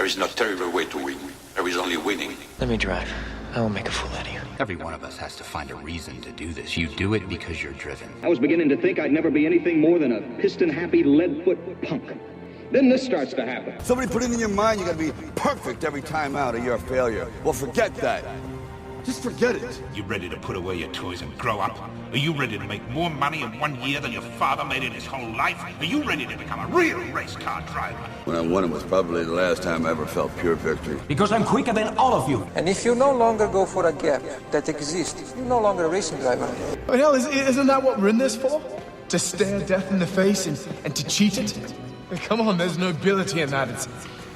There is no terrible way to win. There is only winning. Let me drive. I will make a fool out of you. Every one of us has to find a reason to do this. You do it because you're driven. I was beginning to think I'd never be anything more than a piston-happy, lead-foot punk. Then this starts to happen. Somebody put it in your mind you gotta be perfect every time out or you're a failure. Well, forget that. Just forget it. You ready to put away your toys and grow up? Are you ready to make more money in 1 year than your father made in his whole life? Are you ready to become a real race car driver? When I won it was probably the last time I ever felt pure victory. Because I'm quicker than all of you. And if you no longer go for a gap that exists, you're no longer a racing driver. But hell, isn't that what we're in this for? To stare death in the face and to cheat it? Come on, there's nobility in that.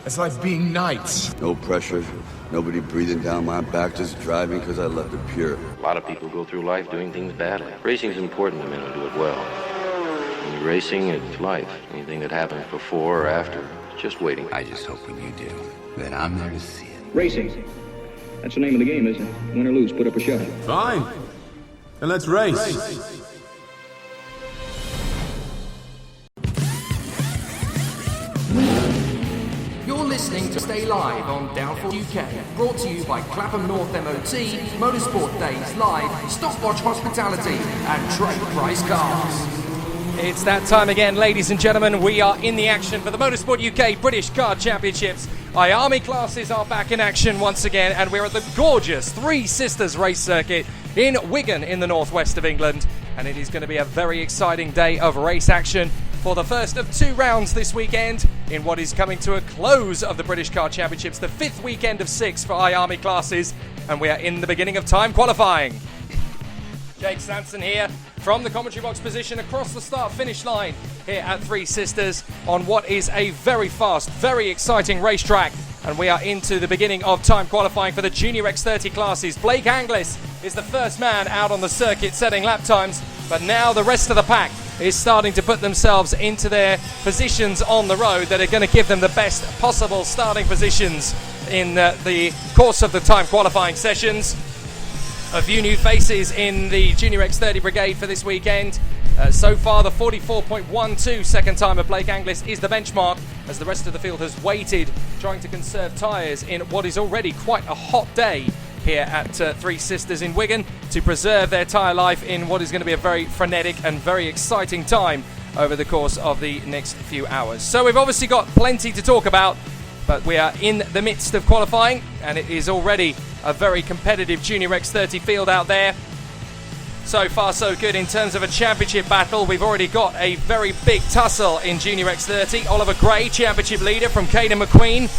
It's like being knights. No pressure, nobody breathing down my back, just driving because I left it pure. A lot of people go through life doing things badly. Racing's important to men who do it well. When you're racing, it's life. Anything that happens before or after, it's just waiting. I just hope when you do, that I'm there to see it. Racing. That's the name of the game, isn't it? Win or lose, put up or shut up. Fine. Then let's race. You're listening to Stay Live on Downforce UK, brought to you by Clapham North MOT, Motorsport Days Live, Stopwatch Hospitality, and Trade Price Cars. It's that time again, ladies and gentlemen. We are in the action for the Motorsport UK British Car Championships. IAME classes are back in action once again, and we're at the gorgeous Three Sisters race circuit in Wigan in the northwest of England. And it is going to be a very exciting day of race action for the first of 2 rounds this weekend in what is coming to a close of the British Car Championships, the 5th weekend of 6 for IAME classes, and we are in the beginning of time qualifying. Jake Sanson here from the commentary box position across the start-finish line here at Three Sisters on what is a very fast, very exciting racetrack. And we are into the beginning of time qualifying for the Junior X30 classes. Blake Anglis is the first man out on the circuit setting lap times, but now the rest of the pack is starting to put themselves into their positions on the road that are going to give them the best possible starting positions in the course of the time qualifying sessions. A few new faces in the Junior X30 brigade for this weekend. So far, the 44.12 second time of Blake Anglis is the benchmark, as the rest of the field has waited, trying to conserve tyres in what is already quite a hot day here at Three Sisters in Wigan, to preserve their tyre life in what is going to be a very frenetic and very exciting time over the course of the next few hours. So we've obviously got plenty to talk about, but we are in the midst of qualifying, and it is already a very competitive Junior X30 field out there. So far so good in terms of a championship battle. We've already got a very big tussle in Junior X30. Oliver Gray, championship leader from Caden McQueen,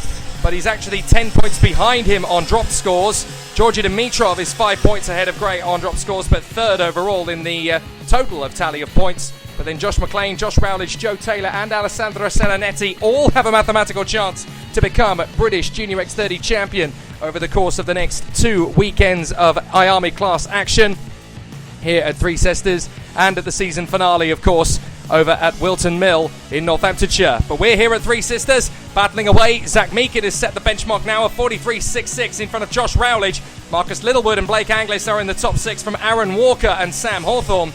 but he's actually 10 points behind him on dropped scores. Georgi Dimitrov is 5 points ahead of Gray on dropped scores, but third overall in the total of tally of points. But then Josh McLean, Josh Rowledge, Joe Taylor and Alessandro Selanetti all have a mathematical chance to become British Junior X30 champion over the course of the next 2 weekends of IAME class action here at Three Sisters, and at the season finale, of course, over at Wilton Mill in Northamptonshire. But we're here at Three Sisters, battling away. Zach Meekin has set the benchmark now of 43.66 in front of Josh Rowledge. Marcus Littlewood and Blake Anglis are in the top 6 from Aaron Walker and Sam Hawthorne.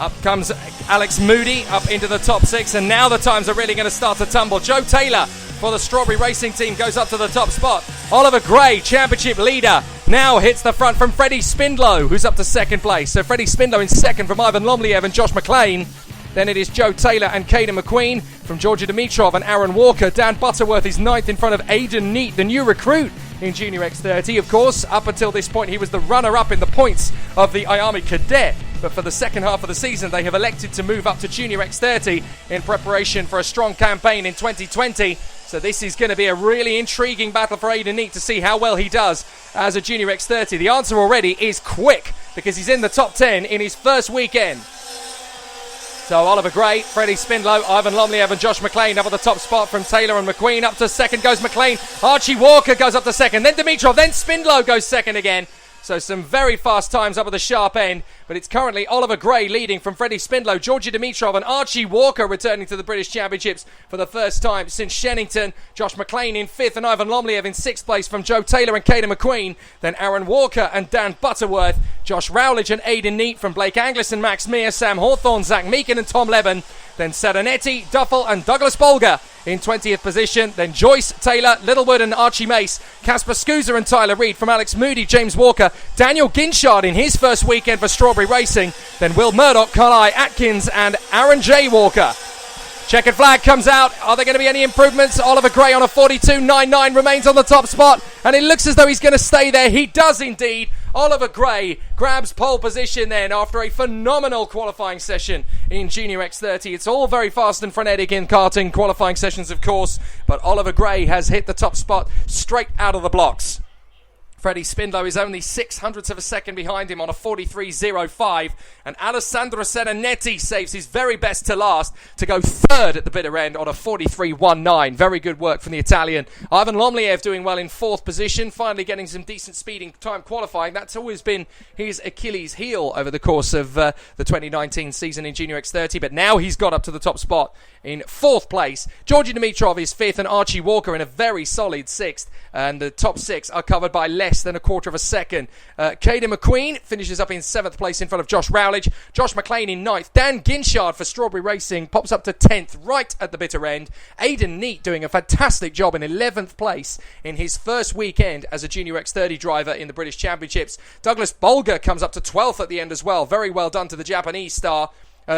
Up comes Alex Moody up into the top 6, and now the times are really going to start to tumble. Joe Taylor for the Strawberry Racing Team goes up to the top spot. Oliver Gray, championship leader, now hits the front from Freddie Spindlow, who's up to second place. So Freddie Spindlow in second from Ivan Lomliev and Josh McLean. Then it is Joe Taylor and Caden McQueen from Georgia Dimitrov and Aaron Walker. Dan Butterworth is ninth in front of Aidan Neat, the new recruit in Junior X30. Of course, up until this point, he was the runner-up in the points of the IAME Cadet. But for the second half of the season, they have elected to move up to Junior X30 in preparation for a strong campaign in 2020. So this is going to be a really intriguing battle for Aidan Neat to see how well he does as a Junior X30. The answer already is quick, because he's in the top 10 in his first weekend. So Oliver Gray, Freddie Spindlow, Ivan Lomliev and Josh McLean up at the top spot from Taylor and McQueen. Up to second goes McLean. Archie Walker goes up to second. Then Dimitrov. Then Spindlow goes second again. So some very fast times up at the sharp end, but it's currently Oliver Gray leading from Freddie Spindlow, Georgie Dimitrov and Archie Walker returning to the British Championships for the first time since Shennington. Josh McLean in 5th and Ivan Lomliev in 6th place from Joe Taylor and Caden McQueen. Then Aaron Walker and Dan Butterworth, Josh Rowledge and Aidan Neat from Blake Anglis and Max Mear, Sam Hawthorne, Zach Meekin and Tom Levin. Then Sadanetti, Duffel and Douglas Bolger in 20th position. Then Joyce, Taylor, Littlewood and Archie Mace. Casper Scusa and Tyler Reid from Alex Moody, James Walker. Daniel Ginshard in his first weekend for Strawberry Racing. Then Will Murdoch, Carly Atkins and Aaron J. Walker. Checkered flag comes out. Are there going to be any improvements? Oliver Gray on a 42.99 remains on the top spot. And it looks as though he's going to stay there. He does indeed. Oliver Gray grabs pole position then after a phenomenal qualifying session in Junior X30. It's all very fast and frenetic in karting qualifying sessions, of course. But Oliver Gray has hit the top spot straight out of the blocks. Freddie Spindlow is only 0.06 of a second behind him on a 43.05, and Alessandro Sadanetti saves his very best to last to go third at the bitter end on a 43.19. Very good work from the Italian. Ivan Lomliev doing well in 4th position, finally getting some decent speed in time qualifying. That's always been his Achilles heel over the course of the 2019 season in Junior X30, but now he's got up to the top spot in 4th place. Georgie Dimitrov is 5th and Archie Walker in a very solid 6th, and the top 6 are covered by less than a quarter of a second. Caden McQueen finishes up in 7th place in front of Josh Rowledge. Josh McLean in 9th. Dan Ginshard for Strawberry Racing pops up to 10th right at the bitter end. Aidan Neat doing a fantastic job in 11th place in his first weekend as a Junior X30 driver in the British Championships. Douglas Bolger comes up to 12th at the end as well. Very well done to the Japanese star.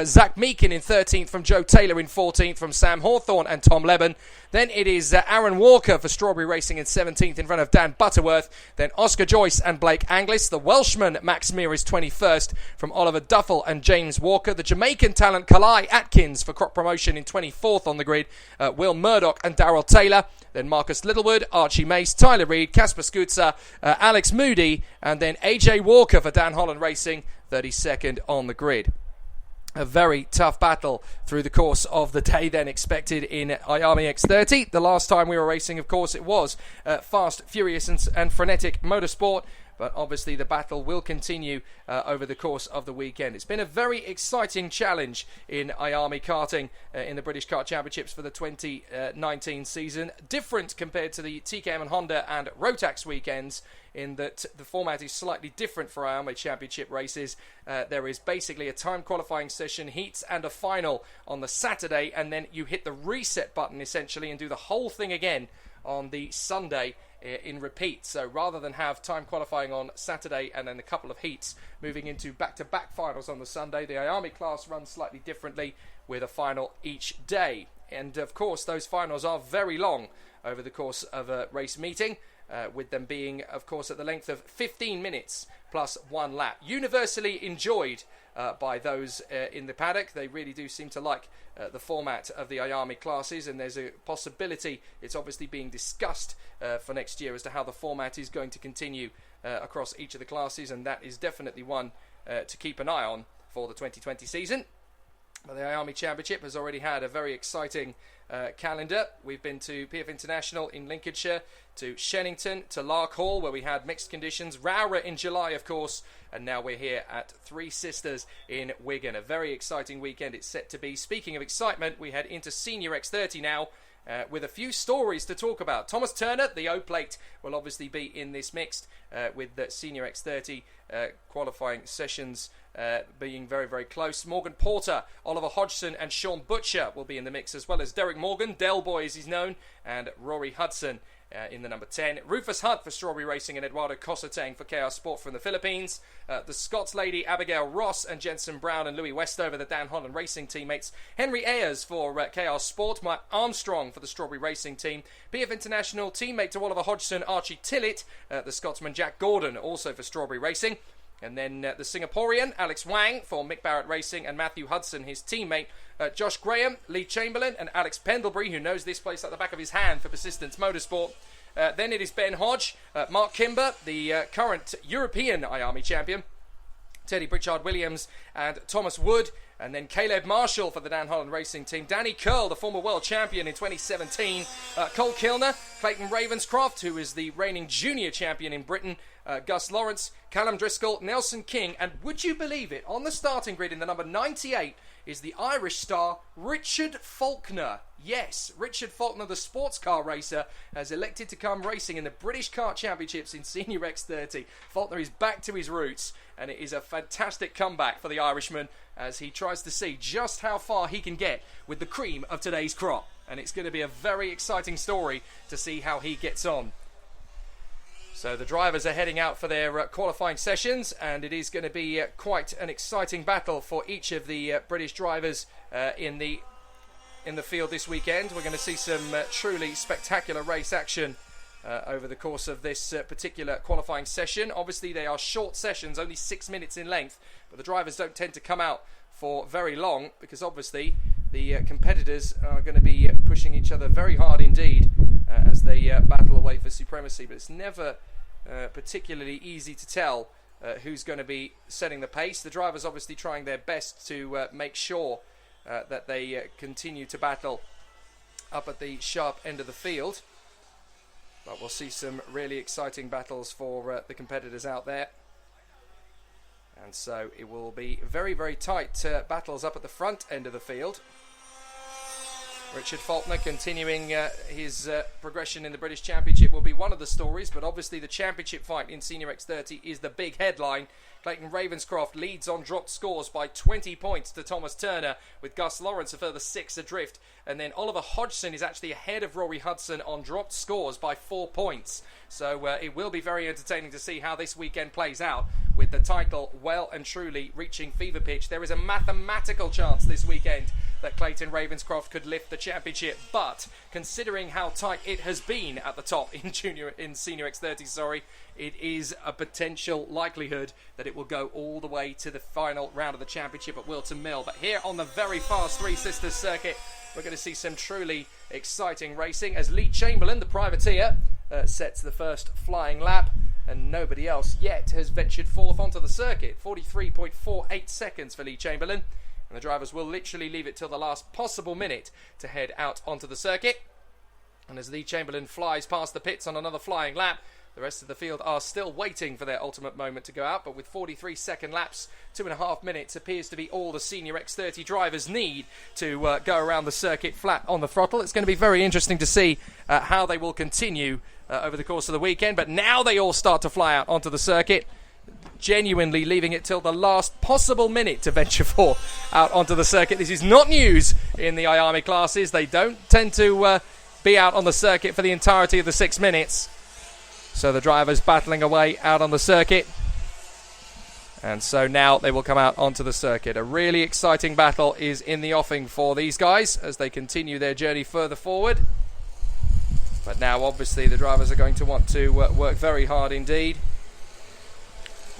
Zach Meekin in 13th from Joe Taylor in 14th from Sam Hawthorne and Tom Leben. Then it is Aaron Walker for Strawberry Racing in 17th in front of Dan Butterworth. Then Oscar Joyce and Blake Anglis. The Welshman Max Mear is 21st from Oliver Duffel and James Walker. The Jamaican talent Kalai Atkins for Crop Promotion in 24th on the grid. Will Murdoch and Darryl Taylor. Then Marcus Littlewood, Archie Mace, Tyler Reid, Casper Scusa, Alex Moody. And then AJ Walker for Dan Holland Racing, 32nd on the grid. A very tough battle through the course of the day then expected in IAME X30. The last time we were racing, of course, it was fast, furious and frenetic motorsport. But obviously the battle will continue over the course of the weekend. It's been a very exciting challenge in IAME karting in the British Kart Championships for the 2019 season. Different compared to the TKM and Honda and Rotax weekends, in that the format is slightly different for IAME Championship races. There is basically a time qualifying session, heats and a final on the Saturday, and then you hit the reset button essentially and do the whole thing again on the Sunday in repeat. So rather than have time qualifying on Saturday and then a couple of heats moving into back-to-back finals on the Sunday, the IAME class runs slightly differently with a final each day. And of course those finals are very long over the course of a race meeting, with them being of course at the length of 15 minutes plus 1 lap. Universally enjoyed by those in the paddock. They really do seem to like the format of the IAME classes, and there's a possibility, it's obviously being discussed for next year as to how the format is going to continue across each of the classes, and that is definitely one to keep an eye on for the 2020 season. But the IAME Championship has already had a very exciting calendar. We've been to PF International in Lincolnshire, to Shennington, to Lark Hall, where we had mixed conditions, Rowra in July, of course, and now we're here at Three Sisters in Wigan. A very exciting weekend it's set to be. Speaking of excitement, we head into Senior X30 now, with a few stories to talk about. Thomas Turner, the O-Plate, will obviously be in this mixed, with the Senior X30 qualifying sessions being very, very close. Morgan Porter, Oliver Hodgson and Sean Butcher will be in the mix, as well as Derek Morgan, Del Boy as he's known, and Rory Hudson in the number 10. Rufus Hunt for Strawberry Racing and Eduardo Cosatang for Chaos Sport from the Philippines. The Scots lady Abigail Ross and Jensen Brown and Louis Westover, the Dan Holland Racing teammates. Henry Ayers for Chaos Sport. Mike Armstrong for the Strawberry Racing team. PF International teammate to Oliver Hodgson, Archie Tillett. The Scotsman Jack Gordon also for Strawberry Racing. And then the Singaporean Alex Wang for Mick Barrett Racing, and Matthew Hudson, his teammate. Josh Graham, Lee Chamberlain and Alex Pendlebury, who knows this place like the back of his hand for Persistence Motorsport. Then it is Ben Hodge, Mark Kimber, the current European IAME champion, Teddy Pritchard-Williams and Thomas Wood, and then Caleb Marshall for the Dan Holland Racing Team, Danny Curl, the former world champion in 2017, Cole Kilner, Clayton Ravenscroft, who is the reigning junior champion in Britain, Gus Lawrence, Callum Driscoll, Nelson King, and would you believe it, on the starting grid in the number 98 is the Irish star Richard Faulkner. Yes, Richard Faulkner, the sports car racer, has elected to come racing in the British Kart Championships in Senior X30. Faulkner is back to his roots, and it is a fantastic comeback for the Irishman as he tries to see just how far he can get with the cream of today's crop. And it's going to be a very exciting story to see how he gets on. So the drivers are heading out for their qualifying sessions, and it is going to be quite an exciting battle for each of the British drivers in the field this weekend. We're going to see some truly spectacular race action over the course of this particular qualifying session. Obviously, they are short sessions, only 6 minutes in length, but the drivers don't tend to come out for very long because obviously the competitors are going to be pushing each other very hard indeed as they battle away for supremacy. But it's never particularly easy to tell who's going to be setting the pace. The drivers obviously trying their best to make sure that they continue to battle up at the sharp end of the field. But we'll see some really exciting battles for the competitors out there. And so it will be very, very tight battles up at the front end of the field. Richard Faulkner continuing his progression in the British Championship will be one of the stories, but obviously the championship fight in Senior X30 is the big headline. Clayton Ravenscroft leads on dropped scores by 20 points to Thomas Turner, with Gus Lawrence a further 6 adrift, and then Oliver Hodgson is actually ahead of Rory Hudson on dropped scores by 4 points. So it will be very entertaining to see how this weekend plays out, with the title well and truly reaching fever pitch. There is a mathematical chance this weekend that Clayton Ravenscroft could lift the championship, but considering how tight it has been at the top in Senior X30, it is a potential likelihood that it will go all the way to the final round of the championship at Wilton Mill. But here on the very fast Three Sisters circuit, we're going to see some truly exciting racing as Lee Chamberlain, the privateer, sets the first flying lap, and nobody else yet has ventured forth onto the circuit. 43.48 seconds for Lee Chamberlain, and the drivers will literally leave it till the last possible minute to head out onto the circuit. And as Lee Chamberlain flies past the pits on another flying lap, the rest of the field are still waiting for their ultimate moment to go out, but with 43-second laps, 2.5 minutes appears to be all the Senior X30 drivers need to go around the circuit flat on the throttle. It's going to be very interesting to see how they will continue over the course of the weekend, but now they all start to fly out onto the circuit, genuinely leaving it till the last possible minute to venture forth out onto the circuit. This is not news in the IAME classes. They don't tend to be out on the circuit for the entirety of the 6 minutes. So the drivers battling away out on the circuit. And so now they will come out onto the circuit. A really exciting battle is in the offing for these guys as they continue their journey further forward. But now obviously the drivers are going to want to work very hard indeed,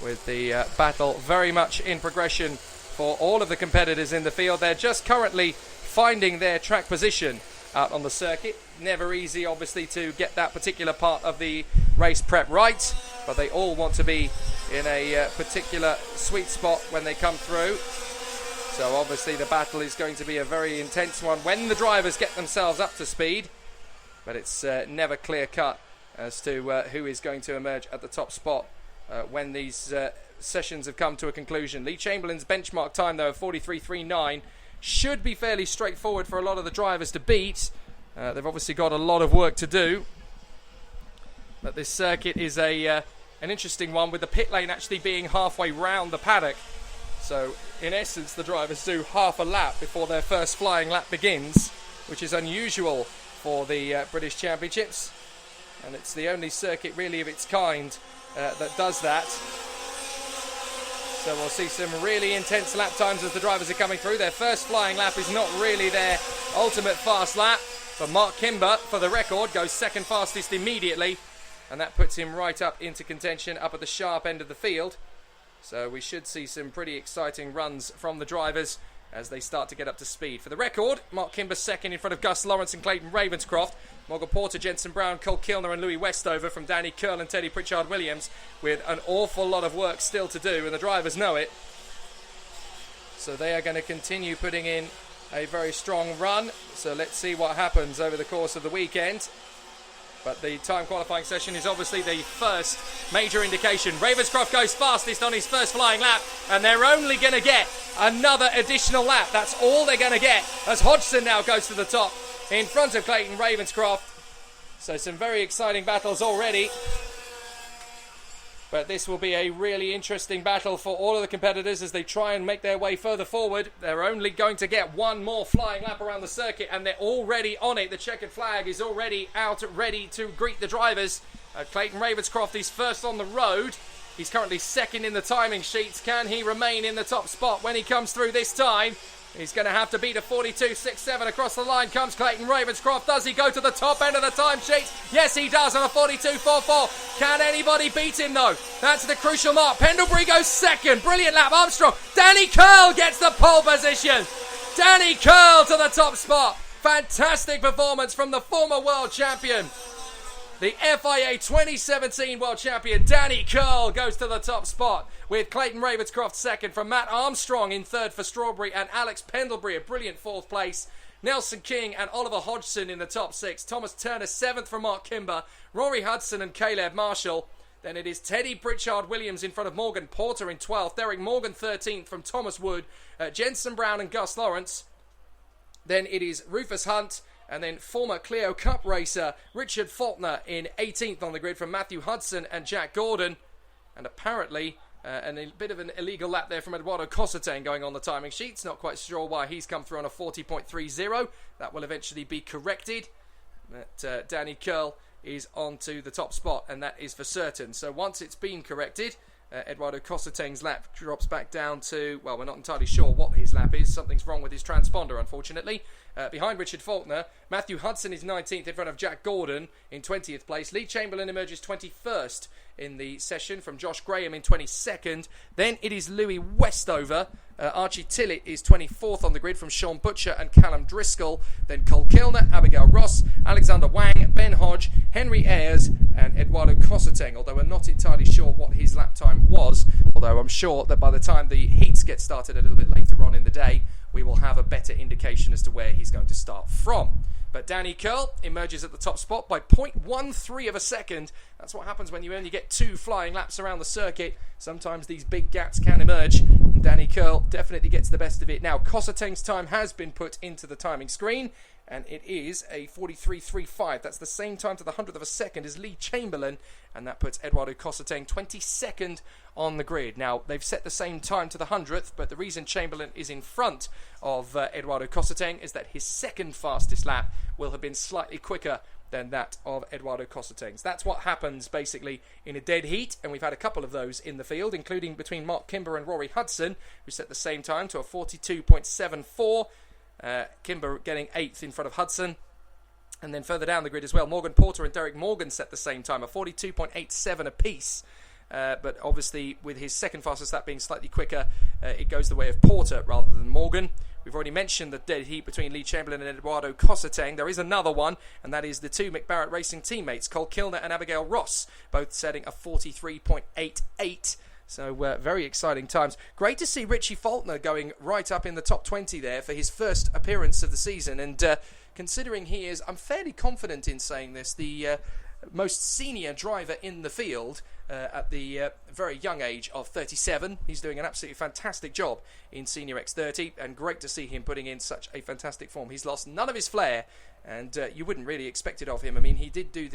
with the battle very much in progression for all of the competitors in the field. They're just currently finding their track position out on the circuit. Never easy, obviously, to get that particular part of the race prep right, but they all want to be in a particular sweet spot when they come through. So obviously the battle is going to be a very intense one when the drivers get themselves up to speed, but it's never clear cut as to who is going to emerge at the top spot when these sessions have come to a conclusion. Lee Chamberlain's benchmark time, though, of 43.39 should be fairly straightforward for a lot of the drivers to beat. They've obviously got a lot of work to do, but this circuit is an interesting one, with the pit lane actually being halfway round the paddock. So in essence the drivers do half a lap before their first flying lap begins, which is unusual for the British Championships, and it's the only circuit really of its kind that does that. So we'll see some really intense lap times as the drivers are coming through. Their first flying lap is not really their ultimate fast lap, but Mark Kimber, for the record, goes second fastest immediately, and that puts him right up into contention up at the sharp end of the field. So we should see some pretty exciting runs from the drivers as they start to get up to speed. For the record, Mark Kimber second in front of Gus Lawrence and Clayton Ravenscroft. Morgan Porter, Jensen Brown, Cole Kilner and Louis Westover from Danny Curl and Teddy Pritchard-Williams, with an awful lot of work still to do, and the drivers know it. So they are going to continue putting in a very strong run. So let's see what happens over the course of the weekend. But the time qualifying session is obviously the first major indication. Ravenscroft goes fastest on his first flying lap, and they're only going to get another additional lap. That's all they're going to get, as Hodgson now goes to the top in front of Clayton Ravenscroft. So some very exciting battles already. But this will be a really interesting battle for all of the competitors as they try and make their way further forward. They're only going to get one more flying lap around the circuit, and they're already on it. The checkered flag is already out, ready to greet the drivers. Clayton Ravenscroft is first on the road. He's currently second in the timing sheets. Can he remain in the top spot when he comes through this time? He's going to have to beat a 42.67 across the line. Comes Clayton Ravenscroft. Does he go to the top end of the time sheet? Yes, he does on a 42.44. Can anybody beat him, though? That's the crucial mark. Pendlebury goes second. Brilliant lap. Armstrong. Danny Curl gets the pole position. Danny Curl to the top spot. Fantastic performance from the former world champion. The FIA 2017 World Champion Danny Curl goes to the top spot, with Clayton Ravenscroft second, from Matt Armstrong in third for Strawberry, and Alex Pendlebury a brilliant fourth place. Nelson King and Oliver Hodgson in the top six. Thomas Turner seventh for Mark Kimber. Rory Hudson and Caleb Marshall. Then it is Teddy Pritchard-Williams in front of Morgan Porter in 12th. Derek Morgan 13th from Thomas Wood. Jensen Brown and Gus Lawrence. Then it is Rufus Hunt. And then former Clio Cup racer Richard Faulkner in 18th on the grid from Matthew Hudson and Jack Gordon. And apparently a bit of an illegal lap there from Eduardo Cossetane going on the timing sheets. Not quite sure why he's come through on a 40.30. That will eventually be corrected. But Danny Curl is onto the top spot, and that is for certain. So once it's been corrected, Eduardo Cossetane's lap drops back down to, well, we're not entirely sure what his lap is. Something's wrong with his transponder, unfortunately. Behind Richard Faulkner, Matthew Hudson is 19th in front of Jack Gordon in 20th place. Lee Chamberlain emerges 21st in the session from Josh Graham in 22nd. Then it is Louis Westover. Archie Tillett is 24th on the grid from Sean Butcher and Callum Driscoll. Then Cole Kilner, Abigail Ross, Alexander Wang, Ben Hodge, Henry Ayres and Eduardo Cossetane, although we're not entirely sure what his lap time was, although I'm sure that by the time the heats get started a little bit later on in the day, we will have a better indication as to where he's going to start from. But Danny Curl emerges at the top spot by 0.13 of a second. That's what happens when you only get two flying laps around the circuit. Sometimes these big gaps can emerge. Danny Curl definitely gets the best of it. Now, Cossetane's time has been put into the timing screen, and it is a 43.35. That's the same time to the 100th of a second as Lee Chamberlain, and that puts Eduardo Cossetane 22nd on the grid. Now, they've set the same time to the 100th, but the reason Chamberlain is in front of Eduardo Cossetane is that his second fastest lap will have been slightly quicker than that of Eduardo Cossetane's. That's what happens basically in a dead heat, and we've had a couple of those in the field, including between Mark Kimber and Rory Hudson, who set the same time to a 42.74. Kimber getting 8th in front of Hudson. And then further down the grid as well, Morgan Porter and Derek Morgan set the same time, a 42.87 apiece. But obviously with his second fastest lap being slightly quicker, it goes the way of Porter rather than Morgan. We've already mentioned the dead heat between Lee Chamberlain and Eduardo Cossetane. There is another one, and that is the two McBarrett Racing teammates, Cole Kilner and Abigail Ross, both setting a 43.88. So very exciting times. Great to see Richie Faulkner going right up in the top 20 there for his first appearance of the season. And considering he is, I'm fairly confident in saying this, the most senior driver in the field at the very young age of 37. He's doing an absolutely fantastic job in Senior X30, and great to see him putting in such a fantastic form. He's lost none of his flair, and you wouldn't really expect it of him. I mean, he did do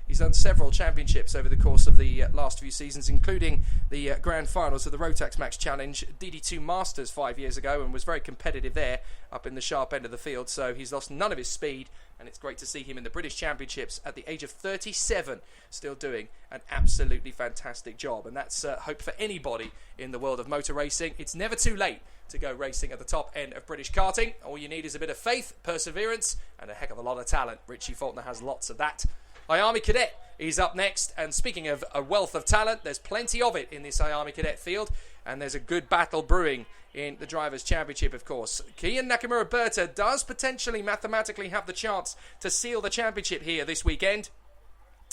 he's done several championships over the course of the last few seasons, including the grand finals of the Rotax Max Challenge DD2 Masters 5 years ago, and was very competitive there up in the sharp end of the field. So he's lost none of his speed, and it's great to see him in the British Championships at the age of 37, still doing an absolutely fantastic job. And that's hope for anybody in the world of motor racing. It's never too late to go racing at the top end of British karting. All you need is a bit of faith, perseverance, and a heck of a lot of talent. Richie Faulkner has lots of that. IAME Cadet is up next. And speaking of a wealth of talent, there's plenty of it in this IAME Cadet field. And there's a good battle brewing in the Drivers' Championship, of course. Kian Nakamura-Berta does potentially mathematically have the chance to seal the championship here this weekend.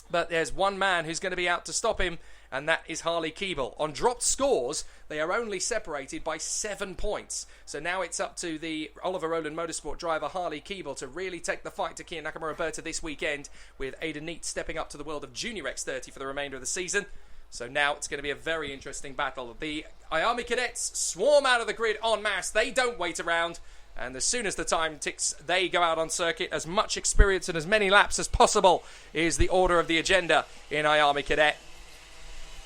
But there's one man who's going to be out to stop him, and that is Harley Keeble. On dropped scores, they are only separated by 7 points. So now it's up to the Oliver Rowland Motorsport driver Harley Keeble to really take the fight to Kian Nakamura-Berta this weekend, with Aidan Neate stepping up to the world of Junior X30 for the remainder of the season. So now it's going to be a very interesting battle. The IAME cadets swarm out of the grid en masse. They don't wait around. And as soon as the time ticks, they go out on circuit. As much experience and as many laps as possible is the order of the agenda in IAME Cadet.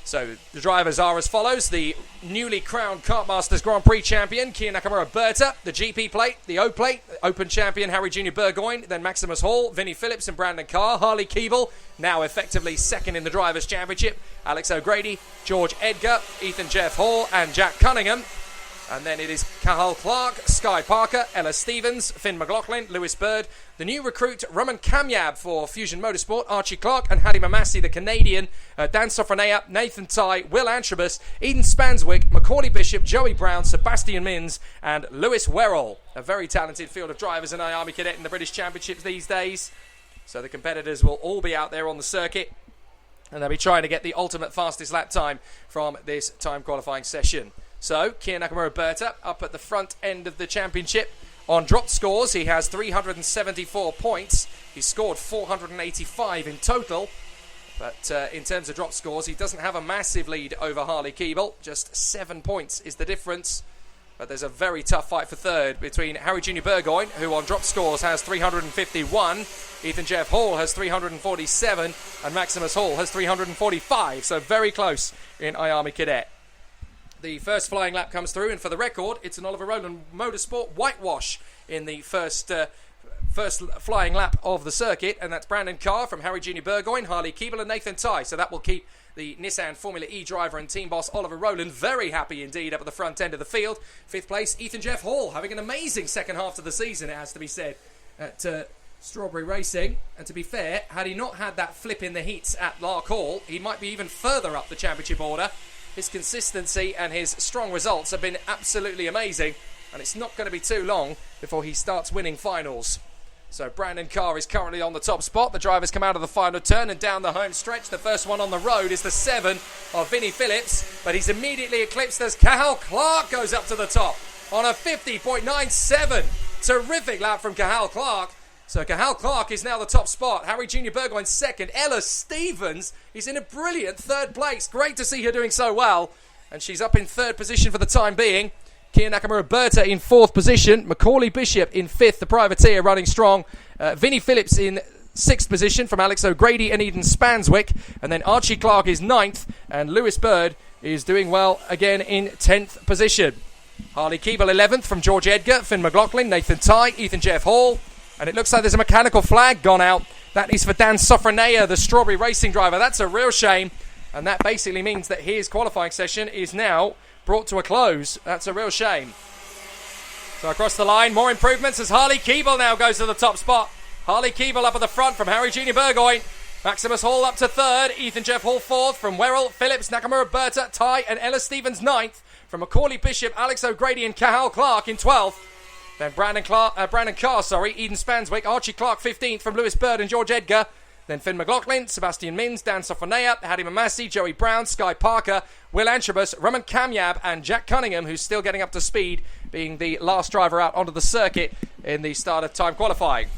So the drivers are as follows. The newly crowned Kart Masters Grand Prix champion, Kian Nakamura-Berta. The GP plate, the O plate, Open champion Harry Junior Burgoyne. Then Maximus Hall, Vinnie Phillips and Brandon Carr. Harley Keeble, now effectively second in the Drivers' Championship. Alex O'Grady, George Edgar, Ethan Jeff Hall and Jack Cunningham. And then it is Cathal Clark, Sky Parker, Ella Stevens, Finn McLaughlin, Lewis Bird, the new recruit Roman Kamyab for Fusion Motorsport, Archie Clark and Hadi Mamassi, the Canadian, Dan Sofranea, Nathan Ty, Will Antrobus, Eden Spanswick, Macaulay Bishop, Joey Brown, Sebastian Mins and Lewis Werrell. A very talented field of drivers in IAME Cadet in the British Championships these days. So the competitors will all be out there on the circuit, and they'll be trying to get the ultimate fastest lap time from this time qualifying session. So, Kian Nakamura-Berta up at the front end of the championship. On dropped scores, he has 374 points. He's scored 485 in total. But in terms of dropped scores, he doesn't have a massive lead over Harley Keeble. Just 7 points is the difference. But there's a very tough fight for third between Harry Junior Burgoyne, who on dropped scores has 351. Ethan Jeff Hall has 347. And Maximus Hall has 345. So very close in IAME Cadet. The first flying lap comes through, and for the record, it's an Oliver Rowland Motorsport whitewash in the first flying lap of the circuit, and that's Brandon Carr from Harry Junior Burgoyne, Harley Keeble and Nathan Ty. So that will keep the Nissan Formula E driver and team boss Oliver Rowland very happy indeed up at the front end of the field. Fifth place, Ethan Jeff Hall, having an amazing second half of the season, it has to be said, at Strawberry Racing. And to be fair, had he not had that flip in the heats at Lark Hall, he might be even further up the championship order. His consistency and his strong results have been absolutely amazing, and it's not going to be too long before he starts winning finals. So Brandon Carr is currently on the top spot. The drivers come out of the final turn and down the home stretch. The first one on the road is the 7 of Vinnie Phillips, but he's immediately eclipsed as Cathal Clark goes up to the top on a 50.97. Terrific lap from Cathal Clark. So Cathal Clark is now the top spot. Harry Junior Burgoyne second. Ella Stevens is in a brilliant third place. Great to see her doing so well. And she's up in third position for the time being. Kian Nakamura-Berta in fourth position. Macaulay Bishop in fifth, the privateer running strong. Vinnie Phillips in sixth position from Alex O'Grady and Eden Spanswick. And then Archie Clark is ninth. And Lewis Bird is doing well again in 10th position. Harley Keeble 11th from George Edgar, Finn McLaughlin, Nathan Ty, Ethan Jeff Hall. And it looks like there's a mechanical flag gone out. That is for Dan Sofranea, the Strawberry Racing driver. That's a real shame. And that basically means that his qualifying session is now brought to a close. That's a real shame. So across the line, more improvements as Harley Keeble now goes to the top spot. Harley Keeble up at the front from Harry Junior Burgoyne. Maximus Hall up to third. Ethan Jeff Hall fourth from Werrell, Phillips, Nakamura-Berta, Ty and Ella Stevens ninth. From Macaulay Bishop, Alex O'Grady and Cathal Clark in 12th. Then Brandon Carr, Eden Spanswick, Archie Clark 15th from Lewis Bird and George Edgar. Then Finn McLaughlin, Sebastian Mins, Dan Sofranea, Hadi Mamassi, Joey Brown, Sky Parker, Will Antrobus, Roman Kamyab and Jack Cunningham, who's still getting up to speed, being the last driver out onto the circuit in the start of time qualifying.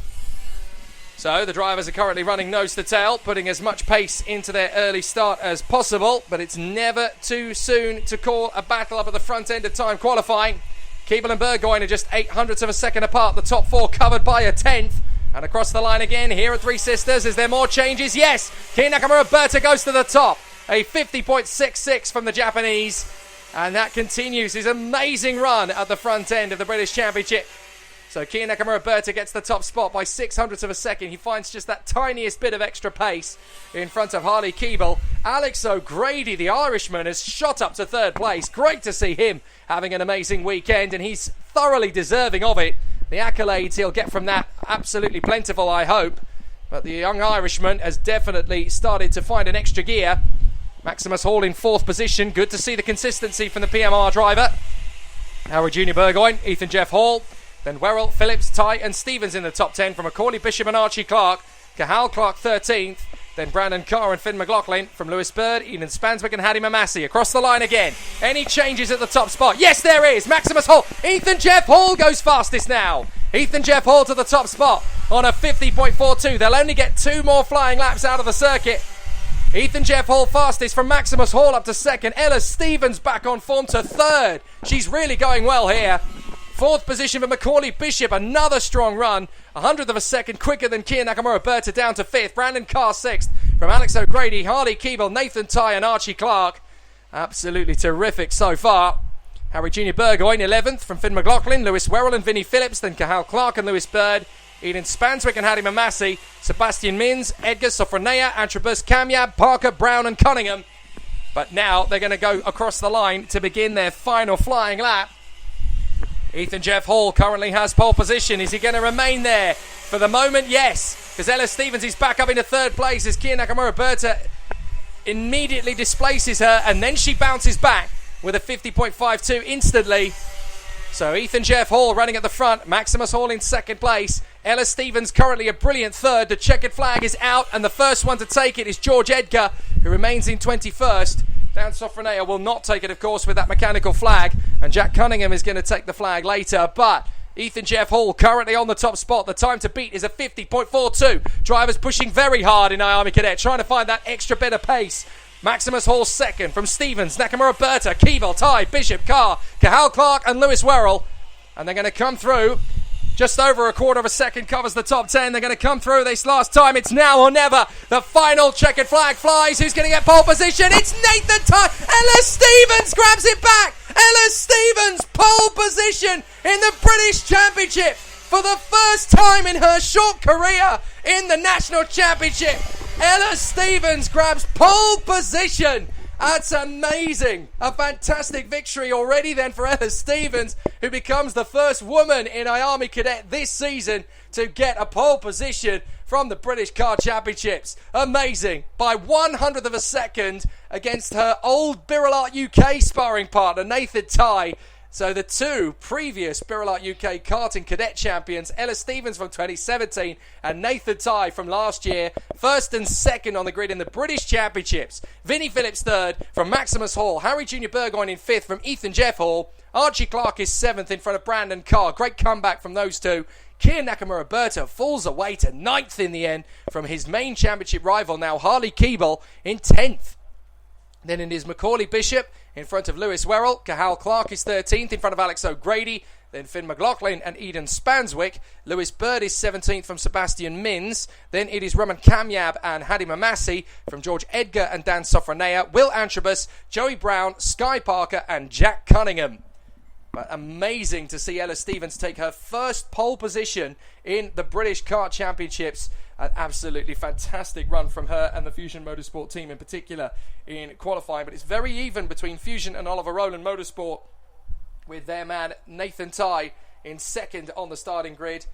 So the drivers are currently running nose to tail, putting as much pace into their early start as possible, but it's never too soon to call a battle up at the front end of time qualifying. Keeble and Burgoyne are just 0.08 of a second apart. The top four covered by a 10th. And across the line again here at Three Sisters. Is there more changes? Yes! Kian Nakamura-Berta goes to the top. A 50.66 from the Japanese. And that continues his amazing run at the front end of the British Championship. So Kian Nakamura-Berta gets the top spot by 0.06 of a second. He finds just that tiniest bit of extra pace in front of Harley Keeble. Alex O'Grady, the Irishman, has shot up to third place. Great to see him having an amazing weekend, and he's thoroughly deserving of it. The accolades he'll get from that, absolutely plentiful, I hope. But the young Irishman has definitely started to find an extra gear. Maximus Hall in 4th position. Good to see the consistency from the PMR driver. Harry Junior Burgoyne, Ethan Jeff Hall, then Werrell, Phillips, Ty and Stevens in the top 10 from Macaulay Bishop and Archie Clark. Cahal Clark 13th, then Brandon Carr and Finn McLaughlin from Lewis Bird, Eden Spanswick and Hadi Mamasi. Across the line again. Any changes at the top spot? Yes, there is. Maximus Hall. Ethan Jeff Hall goes fastest now. Ethan Jeff Hall to the top spot on a 50.42. They'll only get 2 more flying laps out of the circuit. Ethan Jeff Hall fastest from Maximus Hall up to 2nd. Ella Stevens back on form to 3rd. She's really going well here. 4th position for Macaulay Bishop. Another strong run. 100th of a second quicker than Kia Nakamura Berta down to 5th. Brandon Carr 6th from Alex O'Grady, Harley Keeble, Nathan Ty and Archie Clark. Absolutely terrific so far. Harry Junior Burgoyne 11th from Finn McLaughlin, Lewis Werrell and Vinnie Phillips, then Cahal Clark and Lewis Bird, Eden Spanswick and Hadi Mamasi, Sebastian Mins, Edgar Sofronea, Antrobus, Kamyab, Parker, Brown and Cunningham. But now they're going to go across the line to begin their final flying lap. Ethan Jeff Hall currently has pole position. Is he going to remain there? For the moment, yes. Because Ella Stevens is back up into 3rd place as Kia Nakamura Berta immediately displaces her and then she bounces back with a 50.52 instantly. So Ethan Jeff Hall running at the front, Maximus Hall in 2nd place. Ella Stevens currently a brilliant 3rd. The checkered flag is out and the first one to take it is George Edgar, who remains in 21st. Dan Sofronea will not take it, of course, with that mechanical flag, and Jack Cunningham is going to take the flag later. But Ethan Jeff Hall currently on the top spot. The time to beat is a 50.42. Drivers pushing very hard in IAME Cadet, trying to find that extra bit of pace. Maximus Hall 2nd from Stevens, Nakamura Berta, Keeble, Ty, Bishop, Carr, Cahal Clark and Lewis Werrell. And they're going to come through. Just over a quarter of a second covers the top 10. They're going to come through this last time. It's now or never. The final checkered flag flies. Who's going to get pole position? It's Nathan Ty. Ella Stevens grabs it back. Ella Stevens pole position in the British Championship for the first time in her short career in the National Championship. Ella Stevens grabs pole position. That's amazing. A fantastic victory already then for Ella Stevens, who becomes the first woman in IAME Cadet this season to get a pole position from the British Kart Championships. Amazing. By 100th of a second against her old Birillart UK sparring partner, Nathan Ty. So the 2 previous Birillart UK karting cadet champions, Ella Stevens from 2017 and Nathan Ty from last year, 1st and 2nd on the grid in the British Championships. Vinnie Phillips 3rd from Maximus Hall, Harry Junior Burgoyne in 5th from Ethan Jeff Hall, Archie Clark is 7th in front of Brandon Carr. Great comeback from those 2. Kia Nakamura Berta falls away to 9th in the end from his main championship rival now, Harley Keeble, in 10th. Then it is Macaulay Bishop in front of Lewis Werrell. Cahal Clark is 13th in front of Alex O'Grady. Then Finn McLaughlin and Eden Spanswick. Lewis Bird is 17th from Sebastian Mins. Then it is Roman Kamyab and Hadi Mamasi from George Edgar and Dan Sofronea. Will Antrobus, Joey Brown, Sky Parker and Jack Cunningham. But amazing to see Ella Stevens take her first pole position in the British Kart Championships. An absolutely fantastic run from her and the Fusion Motorsport team in particular in qualifying. But it's very even between Fusion and Oliver Rowland Motorsport, with their man Nathan Ty in 2nd on the starting grid.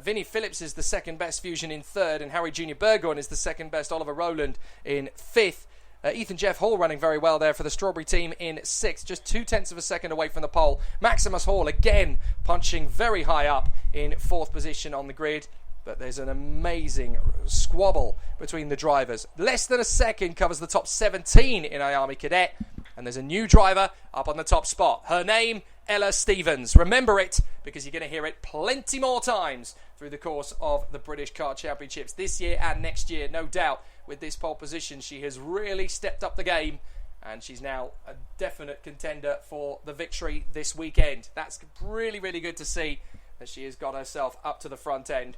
Vinnie Phillips is the 2nd best Fusion in 3rd, and Harry Junior Burgoyne is the 2nd best Oliver Rowland in 5th. Ethan Jeff Hall running very well there for the Strawberry team in 6th, just 0.2 of a second away from the pole. Maximus Hall again punching very high up in 4th position on the grid. But there's an amazing squabble between the drivers. Less than a second covers the top 17 in IAME Cadet. And there's a new driver up on the top spot. Her name, Ella Stevens. Remember it, because you're going to hear it plenty more times through the course of the British Kart Championships this year and next year, no doubt. With this pole position, she has really stepped up the game, and she's now a definite contender for the victory this weekend. That's really, really good to see that she has got herself up to the front end.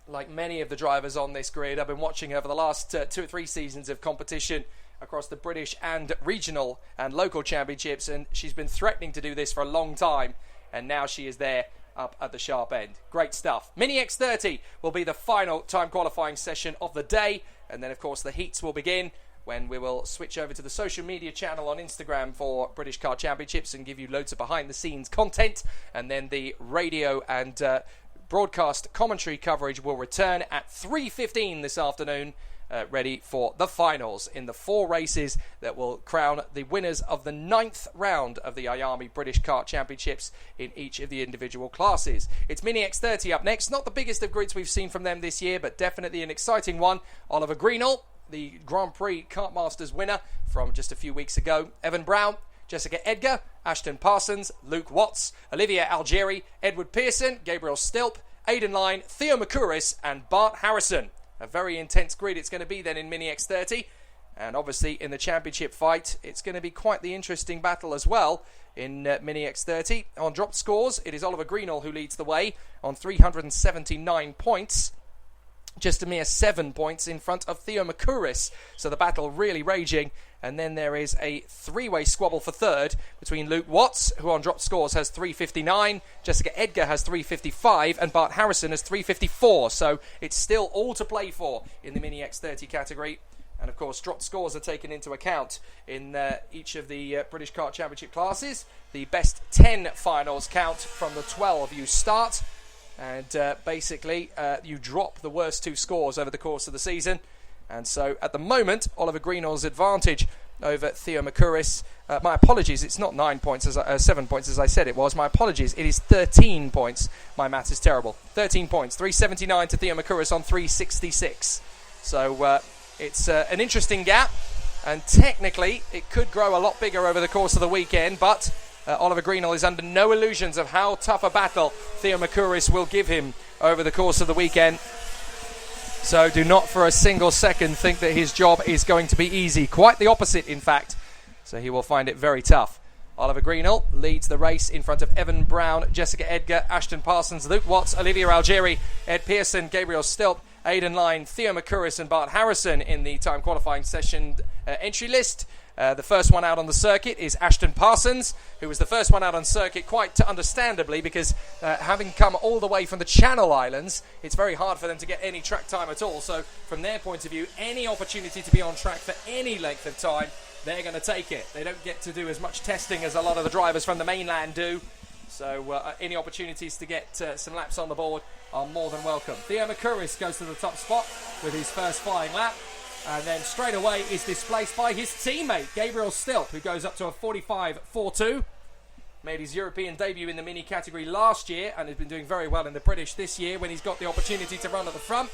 Like many of the drivers on this grid, I've been watching her for the last 2 or 3 seasons of competition across the British and regional and local championships, and she's been threatening to do this for a long time, and now she is there up at the sharp end. Great stuff. Mini X30 will be the final time qualifying session of the day, and then of course the heats will begin when we will switch over to the social media channel on Instagram for British Kart Championships and give you loads of behind the scenes content, and then the radio and broadcast commentary coverage will return at 3:15 this afternoon, ready for the finals in the 4 races that will crown the winners of the 9th round of the IAME British Kart Championships in each of the individual classes. It's Mini X30 up next. Not the biggest of grids we've seen from them this year, but definitely an exciting one. Oliver Greenall, the Grand Prix Kart Masters winner from just a few weeks ago. Evan Brown, Jessica Edgar, Ashton Parsons, Luke Watts, Olivier Algieri, Edward Pearson, Gabriel Stilp, Aidan Line, Theo Makuris and Bart Harrison. A very intense grid it's going to be then in Mini X30. And obviously in the championship fight, it's going to be quite the interesting battle as well in Mini X30. On dropped scores, it is Oliver Greenall who leads the way on 379 points. Just a mere 7 points in front of Theo Makuris. So the battle really raging. And then there is a 3-way squabble for third between Luke Watts, who on dropped scores has 359, Jessica Edgar has 355, and Bart Harrison has 354. So it's still all to play for in the Mini X30 category. And of course, dropped scores are taken into account in each of the British Kart Championship classes. The best 10 finals count from the 12 you start. And basically, you drop the worst 2 scores over the course of the season. And so, at the moment, Oliver Greenall's advantage over Theo Makuris. My apologies, it's not 9 points, 7 points as I said it was. My apologies, it is 13 points. My math is terrible. 13 points, 379 to Theo Makuris on 366. So, it's an interesting gap. And technically, it could grow a lot bigger over the course of the weekend. But Oliver Greenall is under no illusions of how tough a battle Theo Makuris will give him over the course of the weekend. So do not for a single second think that his job is going to be easy. Quite the opposite, in fact. So he will find it very tough. Oliver Greenall leads the race in front of Evan Brown, Jessica Edgar, Ashton Parsons, Luke Watts, Olivier Algieri, Ed Pearson, Gabriel Stilp, Aidan Line, Theo Makuris and Bart Harrison in the time qualifying session entry list. The first one out on the circuit is Ashton Parsons, who was the first one out on circuit quite understandably because having come all the way from the Channel Islands, it's very hard for them to get any track time at all. So from their point of view, any opportunity to be on track for any length of time, they're going to take it. They don't get to do as much testing as a lot of the drivers from the mainland do. So any opportunities to get some laps on the board are more than welcome. Theo Makuris goes to the top spot with his first flying lap. And then straight away is displaced by his teammate, Gabriel Stilp, who goes up to a 45.42. Made his European debut in the mini category last year and has been doing very well in the British this year when he's got the opportunity to run at the front.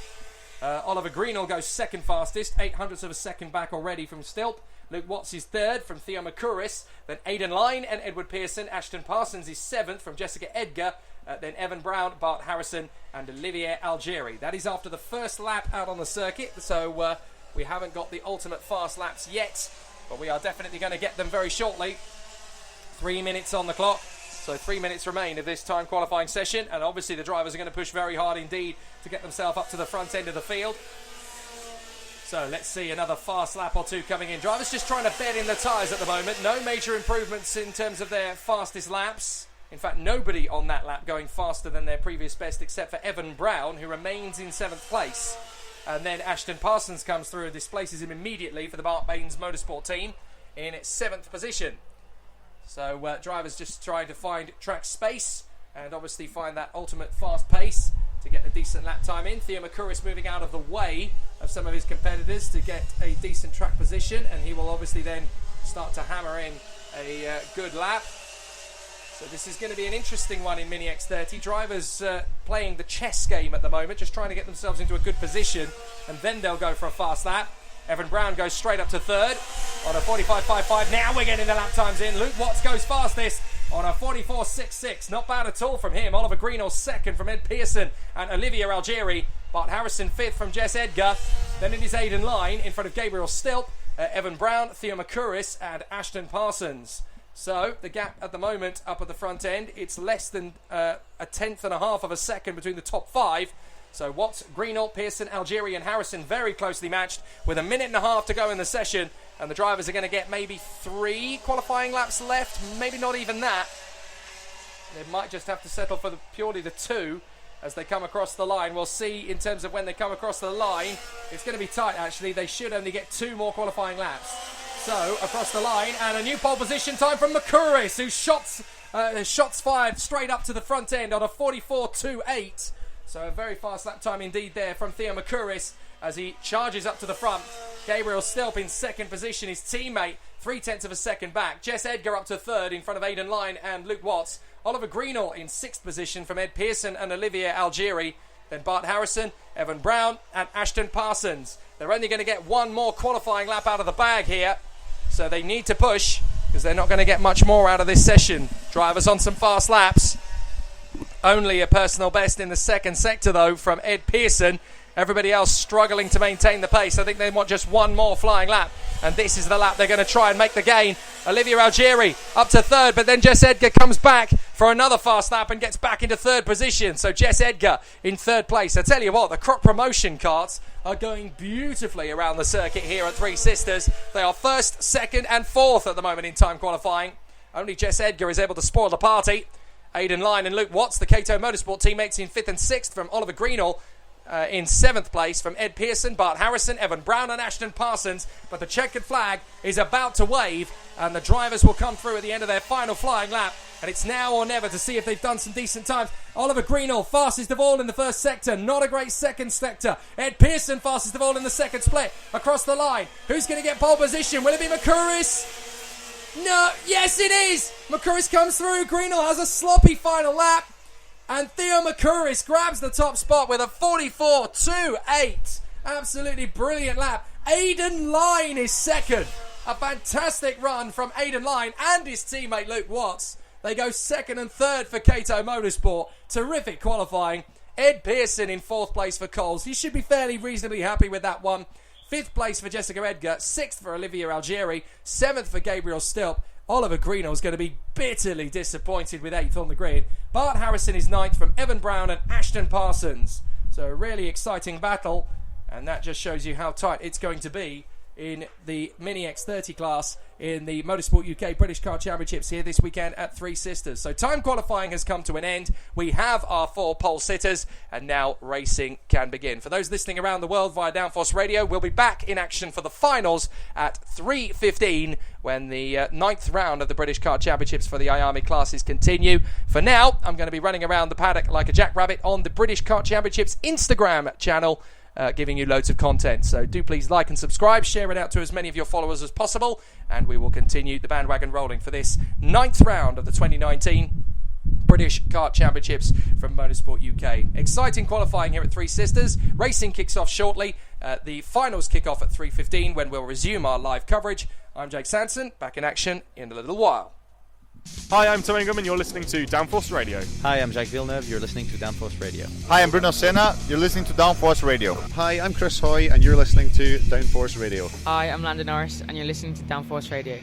Oliver Greenall goes second fastest, 0.08 of a second back already from Stilp. Luke Watts is third from Theo Makuris. Then Aidan Line and Edward Pearson. Ashton Parsons is seventh from Jessica Edgar. Then Evan Brown, Bart Harrison and Olivier Algieri. That is after the first lap out on the circuit. So we haven't got the ultimate fast laps yet, but we are definitely going to get them very shortly. 3 minutes on the clock, so 3 minutes remain of this time qualifying session, and obviously the drivers are going to push very hard indeed to get themselves up to the front end of the field. So let's see another fast lap or two coming in. Drivers just trying to bed in the tyres at the moment. No major improvements in terms of their fastest laps. In fact, nobody on that lap going faster than their previous best except for Evan Brown, who remains in 7th place. And then Ashton Parsons comes through and displaces him immediately for the Bart Baines Motorsport team in its 7th position. So drivers just trying to find track space and obviously find that ultimate fast pace to get a decent lap time in. Theo Makuris moving out of the way of some of his competitors to get a decent track position, and he will obviously then start to hammer in a good lap. So this is going to be an interesting one in Mini X30. Drivers playing the chess game at the moment, just trying to get themselves into a good position, and then they'll go for a fast lap. Evan Brown goes straight up to third on a 45.55. Now we're getting the lap times in. Luke Watts goes fastest on a 44.66. Not bad at all from him. Oliver Greenall second from Ed Pearson and Olivier Algieri. Bart Harrison fifth from Jess Edgar. Then it is Aidan Line in front of Gabriel Stilp, Evan Brown, Theo Makuris and Ashton Parsons. So the gap at the moment up at the front end, it's less than 0.1 of a second between the top five. So Watts, Greenall, Pearson, Algieri and Harrison very closely matched with 1.5 minutes to go in the session, and the drivers are going to get maybe 3 qualifying laps left, maybe not even that. They might just have to settle for purely the 2 as they come across the line. We'll see in terms of when they come across the line. It's going to be tight actually. They should only get 2 more qualifying laps. So across the line, and a new pole position time from Makuris, who shots fired straight up to the front end on a 44.28. So a very fast lap time indeed there from Theo Makuris as he charges up to the front. Gabriel Stilp in second position, his teammate 0.3 of a second back. Jess Edgar up to third in front of Aidan Lyne and Luke Watts. Oliver Greenall in sixth position from Ed Pearson and Olivier Algieri. Then Bart Harrison, Evan Brown and Ashton Parsons. They're only going to get one more qualifying lap out of the bag here. So they need to push because they're not going to get much more out of this session. Drivers on some fast laps. Only a personal best in the second sector though from Ed Pearson. Everybody else struggling to maintain the pace. I think they want just one more flying lap. And this is the lap they're going to try and make the gain. Olivier Algieri up to third, but then Jess Edgar comes back for another fast lap and gets back into third position. So Jess Edgar in third place. I tell you what, the Croc Promotion karts are going beautifully around the circuit here at Three Sisters. They are first, second and fourth at the moment in time qualifying. Only Jess Edgar is able to spoil the party. Aidan Lyne and Luke Watts, the Cato Motorsport teammates, in fifth and sixth from Oliver Greenall. In seventh place from Ed Pearson, Bart Harrison, Evan Brown and Ashton Parsons. But the checkered flag is about to wave and the drivers will come through at the end of their final flying lap. And it's now or never to see if they've done some decent times. Oliver Greenall, fastest of all in the first sector. Not a great second sector. Ed Pearson, fastest of all in the second split. Across the line. Who's going to get pole position? Will it be Makuris? No. Yes, it is. Makuris comes through. Greenall has a sloppy final lap. And Theo Makuris grabs the top spot with a 44.28. Absolutely brilliant lap. Aidan Lyne is second. A fantastic run from Aidan Lyne and his teammate Luke Watts. They go second and third for Cato Motorsport. Terrific qualifying. Ed Pearson in fourth place for Coles. He should be fairly reasonably happy with that one. Fifth place for Jessica Edgar. Sixth for Olivier Algieri. Seventh for Gabriel Stilp. Oliver Greenall is going to be bitterly disappointed with 8th on the grid. Bart Harrison is 9th from Evan Brown and Ashton Parsons. So a really exciting battle, and that just shows you how tight it's going to be in the Mini X30 class in the Motorsport UK British Car Championships here this weekend at Three Sisters. So time qualifying has come to an end. We have our 4 pole sitters, and now racing can begin. For those listening around the world via Downforce Radio, we'll be back in action for the finals at 3:15 when the 9th round of the British Car Championships for the IAME classes continue. For now, I'm going to be running around the paddock like a jackrabbit on the British Car Championships Instagram channel, giving you loads of content. So do please like and subscribe, share it out to as many of your followers as possible, and we will continue the bandwagon rolling for this 9th round of the 2019 British Kart Championships from Motorsport UK. Exciting qualifying here at Three Sisters. Racing kicks off shortly. The finals kick off at 3:15 when we'll resume our live coverage. I'm Jake Sanson, back in action in a little while. Hi, I'm Tom Ingham and you're listening to Downforce Radio. Hi, I'm Jacques Villeneuve, you're listening to Downforce Radio. Hi, I'm Bruno Senna, you're listening to Downforce Radio. Hi, I'm Chris Hoy and you're listening to Downforce Radio. Hi, I'm Landon Norris and you're listening to Downforce Radio.